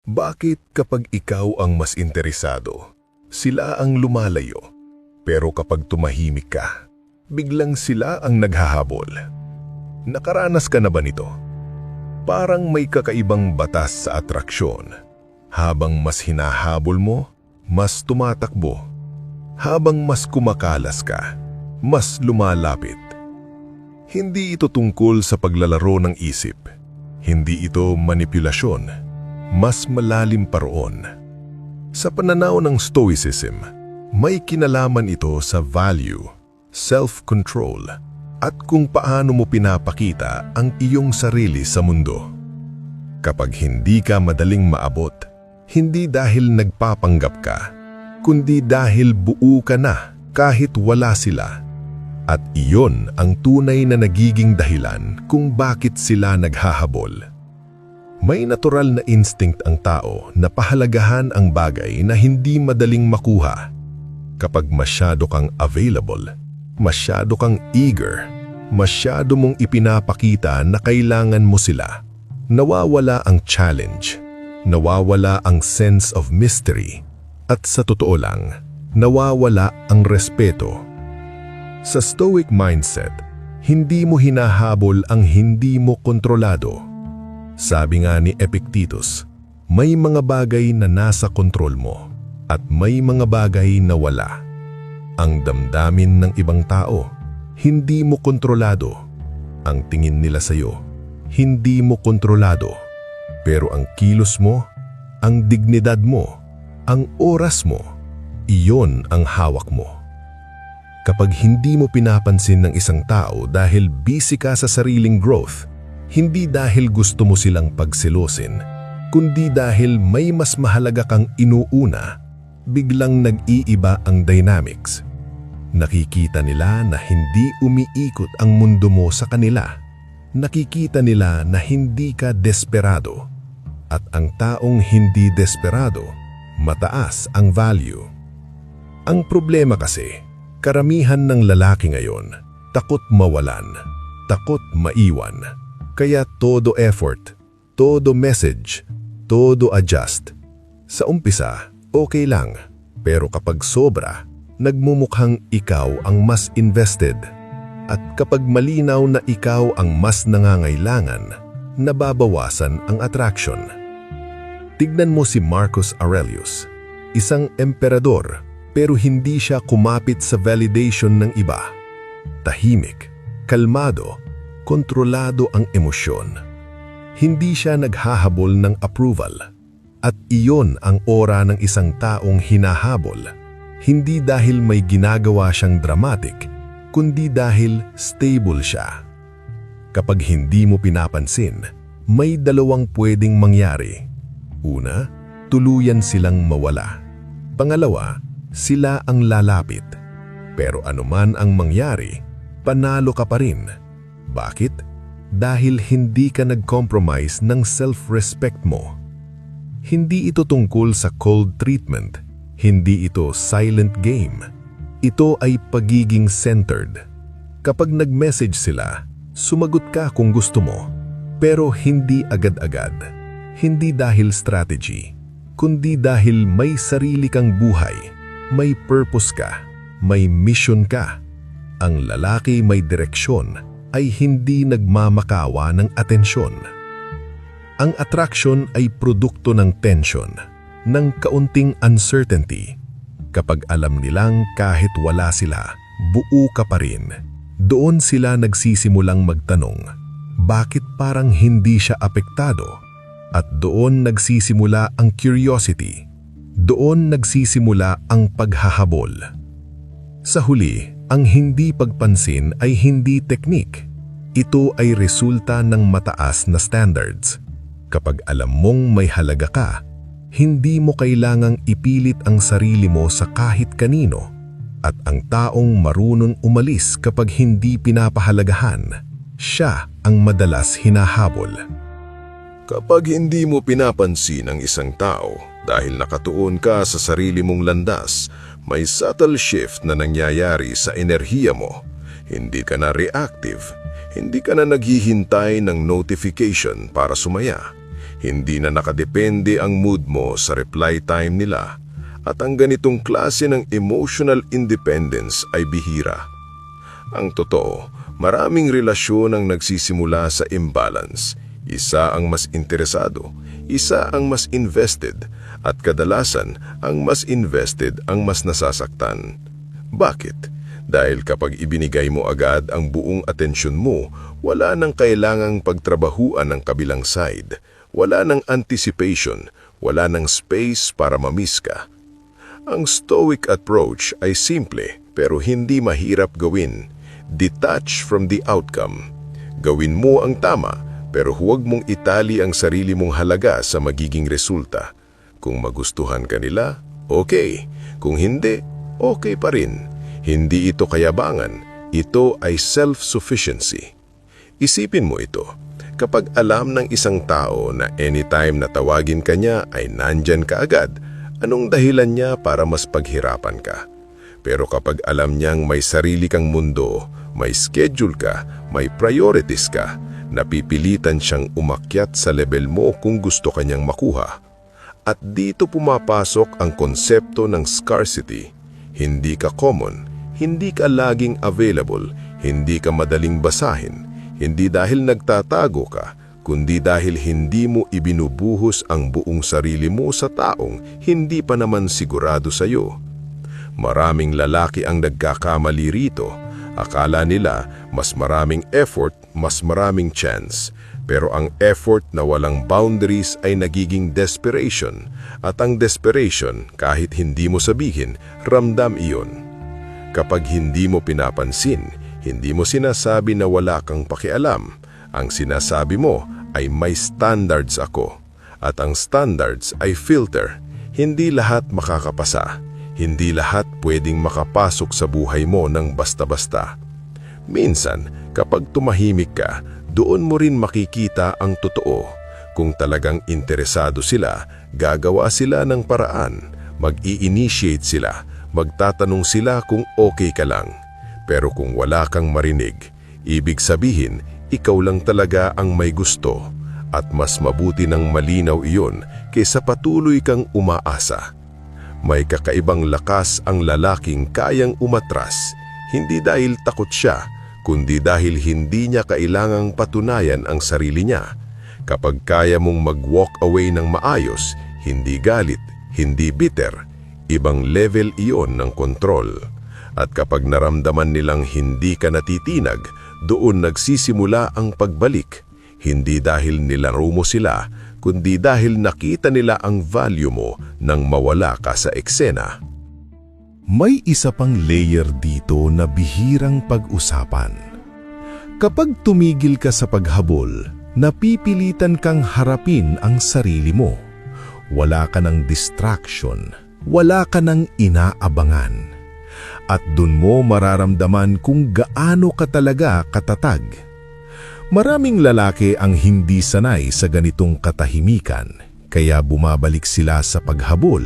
Bakit kapag ikaw ang mas interesado, sila ang lumalayo? Pero kapag tumahimik ka, biglang sila ang naghahabol. Nakaranas ka na ba nito? Parang may kakaibang batas sa atraksyon. Habang mas hinahabol mo, mas tumatakbo. Habang mas kumakalas ka, mas lumalapit. Hindi ito tungkol sa paglalaro ng isip. Hindi ito manipulasyon. Mas malalim pa roon. Sa pananaw ng Stoicism, may kinalaman ito sa value, self-control, at kung paano mo pinapakita ang iyong sarili sa mundo. Kapag hindi ka madaling maabot, hindi dahil nagpapanggap ka, kundi dahil buo ka na kahit wala sila. At iyon ang tunay na nagiging dahilan kung bakit sila naghahabol. May natural na instinct ang tao na pahalagahan ang bagay na hindi madaling makuha. Kapag masyado kang available, masyado kang eager, masyado mong ipinapakita na kailangan mo sila, nawawala ang challenge, nawawala ang sense of mystery, at sa totoo lang, nawawala ang respeto. Sa Stoic mindset, hindi mo hinahabol ang hindi mo kontrolado. Sabi nga ni Epictetus, may mga bagay na nasa kontrol mo at may mga bagay na wala. Ang damdamin ng ibang tao, hindi mo kontrolado. Ang tingin nila sa'yo, hindi mo kontrolado. Pero ang kilos mo, ang dignidad mo, ang oras mo, iyon ang hawak mo. Kapag hindi mo pinapansin ng isang tao dahil busy ka sa sariling growth, hindi dahil gusto mo silang pagselosin, kundi dahil may mas mahalaga kang inuuna, biglang nag-iiba ang dynamics. Nakikita nila na hindi umiikot ang mundo mo sa kanila. Nakikita nila na hindi ka desperado. At ang taong hindi desperado, mataas ang value. Ang problema kasi, karamihan ng lalaki ngayon, takot mawalan, takot maiwan. Kaya todo effort, todo message, todo adjust. Sa umpisa, okay lang. Pero kapag sobra, nagmumukhang ikaw ang mas invested. At kapag malinaw na ikaw ang mas nangangailangan, nababawasan ang attraction. Tignan mo si Marcus Aurelius, isang emperador, pero hindi siya kumapit sa validation ng iba. Tahimik, kalmado, kontrolado ang emosyon. Hindi siya naghahabol ng approval. At iyon ang ora ng isang taong hinahabol. Hindi dahil may ginagawa siyang dramatic, kundi dahil stable siya. Kapag hindi mo pinapansin, may dalawang pwedeng mangyari. Una, tuluyan silang mawala. Pangalawa, sila ang lalapit. Pero anuman ang mangyari, panalo ka pa rin. Bakit? Dahil hindi ka nag-compromise ng self-respect mo. Hindi ito tungkol sa cold treatment. Hindi ito silent game. Ito ay pagiging centered. Kapag nag-message sila, sumagot ka kung gusto mo. Pero hindi agad-agad. Hindi dahil strategy, kundi dahil may sarili kang buhay, may purpose ka, may mission ka. Ang lalaki may direksyon ay hindi nagmamakawa ng atensyon. Ang attraction ay produkto ng tension, ng kaunting uncertainty. Kapag alam nilang kahit wala sila, buo ka pa rin, doon sila nagsisimulang magtanong, bakit parang hindi siya apektado? At doon nagsisimula ang curiosity. Doon nagsisimula ang paghahabol. Sa huli, ang hindi pagpansin ay hindi teknik. Ito ay resulta ng mataas na standards. Kapag alam mong may halaga ka, hindi mo kailangang ipilit ang sarili mo sa kahit kanino. At ang taong marunong umalis kapag hindi pinapahalagahan, siya ang madalas hinahabol. Kapag hindi mo pinapansin ang isang tao dahil nakatuon ka sa sarili mong landas, may subtle shift na nangyayari sa enerhiya mo. Hindi ka na reactive, hindi ka na naghihintay ng notification para sumaya. Hindi na nakadepende ang mood mo sa reply time nila at ang ganitong klase ng emotional independence ay bihira. Ang totoo, maraming relasyon ang nagsisimula sa imbalance. Isa ang mas interesado, isa ang mas invested, at kadalasan ang mas invested ang mas nasasaktan. Bakit? Dahil kapag ibinigay mo agad ang buong atensyon mo, wala nang kailangang pagtrabahuan ng kabilang side, wala nang anticipation, wala nang space para mamiss ka. Ang stoic approach ay simple pero hindi mahirap gawin. Detach from the outcome. Gawin mo ang tama pero huwag mong itali ang sarili mong halaga sa magiging resulta. Kung magustuhan ka nila, okay. Kung hindi, okay pa rin. Hindi ito kayabangan, ito ay self-sufficiency. Isipin mo ito, kapag alam ng isang tao na anytime na tawagin ka niya ay nandyan ka agad, anong dahilan niya para mas paghirapan ka? Pero kapag alam niyang may sarili kang mundo, may schedule ka, may priorities ka, napipilitan siyang umakyat sa level mo kung gusto kanyang makuha. At dito pumapasok ang konsepto ng scarcity. Hindi ka common. Hindi ka laging available, hindi ka madaling basahin, hindi dahil nagtatago ka, kundi dahil hindi mo ibinubuhos ang buong sarili mo sa taong hindi pa naman sigurado sa iyo. Maraming lalaki ang nagkakamali rito. Akala nila mas maraming effort, mas maraming chance. Pero ang effort na walang boundaries ay nagiging desperation. At ang desperation, kahit hindi mo sabihin, ramdam iyon. Kapag hindi mo pinapansin, hindi mo sinasabi na wala kang pakialam. Ang sinasabi mo ay may standards ako. At ang standards ay filter. Hindi lahat makakapasa. Hindi lahat pwedeng makapasok sa buhay mo ng basta-basta. Minsan, kapag tumahimik ka, doon mo rin makikita ang totoo. Kung talagang interesado sila, gagawa sila ng paraan. Mag-i-initiate sila. Magtatanong sila kung okay ka lang. Pero kung wala kang marinig, ibig sabihin, ikaw lang talaga ang may gusto. At mas mabuti ng malinaw iyon kaysa patuloy kang umaasa. May kakaibang lakas ang lalaking kayang umatras, hindi dahil takot siya, kundi dahil hindi niya kailangang patunayan ang sarili niya. Kapag kaya mong mag-walk away ng maayos, hindi galit, hindi bitter, ibang level iyon ng kontrol. At kapag naramdaman nilang hindi ka natitinag, doon nagsisimula ang pagbalik. Hindi dahil nilaro mo sila, kundi dahil nakita nila ang value mo nang mawala ka sa eksena. May isa pang layer dito na bihirang pag-usapan. Kapag tumigil ka sa paghabol, napipilitan kang harapin ang sarili mo. Wala ka ng distraction. Wala ka nang inaabangan. At dun mo mararamdaman kung gaano ka talaga katatag. Maraming lalaki ang hindi sanay sa ganitong katahimikan, kaya bumabalik sila sa paghabol,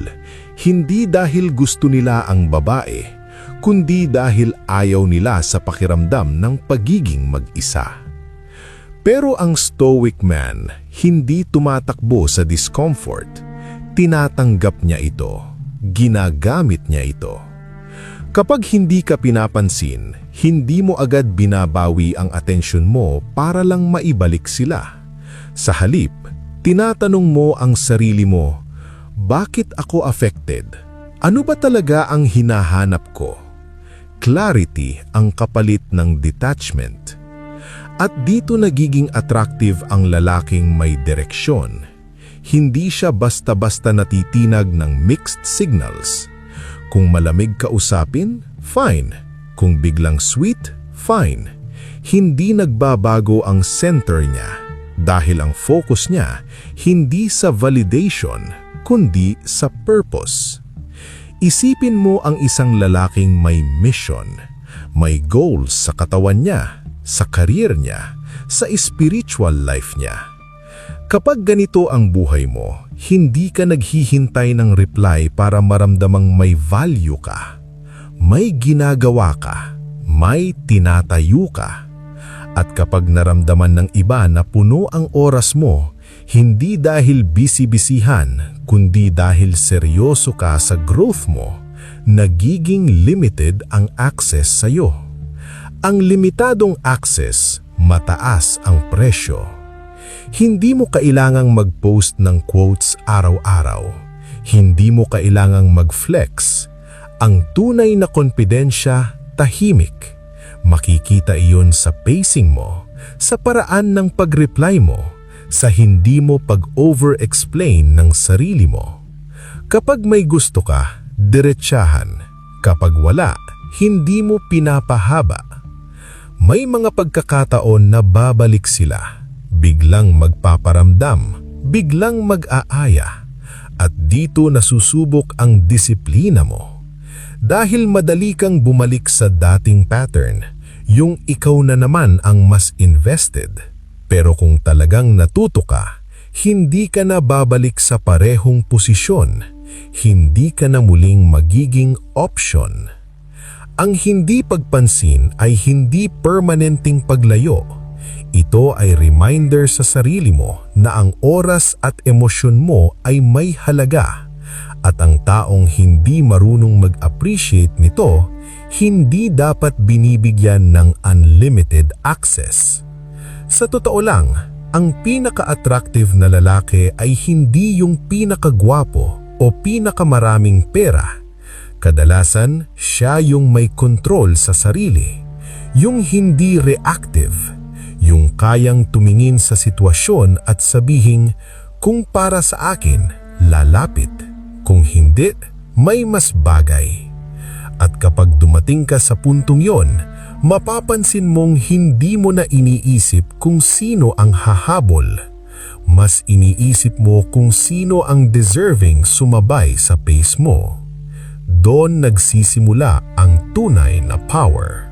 hindi dahil gusto nila ang babae, kundi dahil ayaw nila sa pakiramdam ng pagiging mag-isa. Pero ang stoic man hindi tumatakbo sa discomfort, tinatanggap niya ito. Ginagamit niya ito. Kapag hindi ka pinapansin, hindi mo agad binabawi ang atensyon mo para lang maibalik sila. Sa halip, tinatanong mo ang sarili mo, bakit ako affected? Ano ba talaga ang hinahanap ko? Clarity ang kapalit ng detachment. At dito nagiging attractive ang lalaking may direksyon. Hindi siya basta-basta natitinag ng mixed signals. Kung malamig kausapin, fine. Kung biglang sweet, fine. Hindi nagbabago ang center niya dahil ang focus niya hindi sa validation kundi sa purpose. Isipin mo ang isang lalaking may mission, may goals sa katawan niya, sa career niya, sa spiritual life niya. Kapag ganito ang buhay mo, hindi ka naghihintay ng reply para maramdamang may value ka. May ginagawa ka, may tinatayo ka. At kapag naramdaman ng iba na puno ang oras mo, Hindi dahil busy-bisihan, kundi dahil seryoso ka sa growth mo, nagiging limited ang access sa'yo. Ang limitadong access, mataas ang presyo. Hindi mo kailangang mag-post ng quotes araw-araw. Hindi mo kailangang mag-flex. Ang tunay na kompidensya, tahimik. Makikita iyon sa pacing mo, sa paraan ng pag-reply mo, sa hindi mo pag-over-explain ng sarili mo. Kapag may gusto ka, diretsahan. Kapag wala, hindi mo pinapahaba. May mga pagkakataon na babalik sila. Biglang magpaparamdam, biglang mag-aaya. At dito nasusubok ang disiplina mo. Dahil madali kang bumalik sa dating pattern, yung ikaw na naman ang mas invested. Pero kung talagang natuto ka, hindi ka na babalik sa parehong posisyon. Hindi ka na muling magiging option. Ang hindi pagpansin ay hindi permanenteng paglayo. Ito ay reminder sa sarili mo na ang oras at emosyon mo ay may halaga. At ang taong hindi marunong mag-appreciate nito, hindi dapat binibigyan ng unlimited access. Sa totoo lang, ang pinaka-attractive na lalaki ay hindi yung pinakagwapo o pinakamaraming pera. Kadalasan, siya yung may kontrol sa sarili, yung hindi reactive, yung kayang tumingin sa sitwasyon at sabihing, kung para sa akin, lalapit. Kung hindi, may mas bagay. At kapag dumating ka sa puntong yon, mapapansin mong hindi mo na iniisip kung sino ang hahabol. Mas iniisip mo kung sino ang deserving sumabay sa pace mo. Doon nagsisimula ang tunay na power.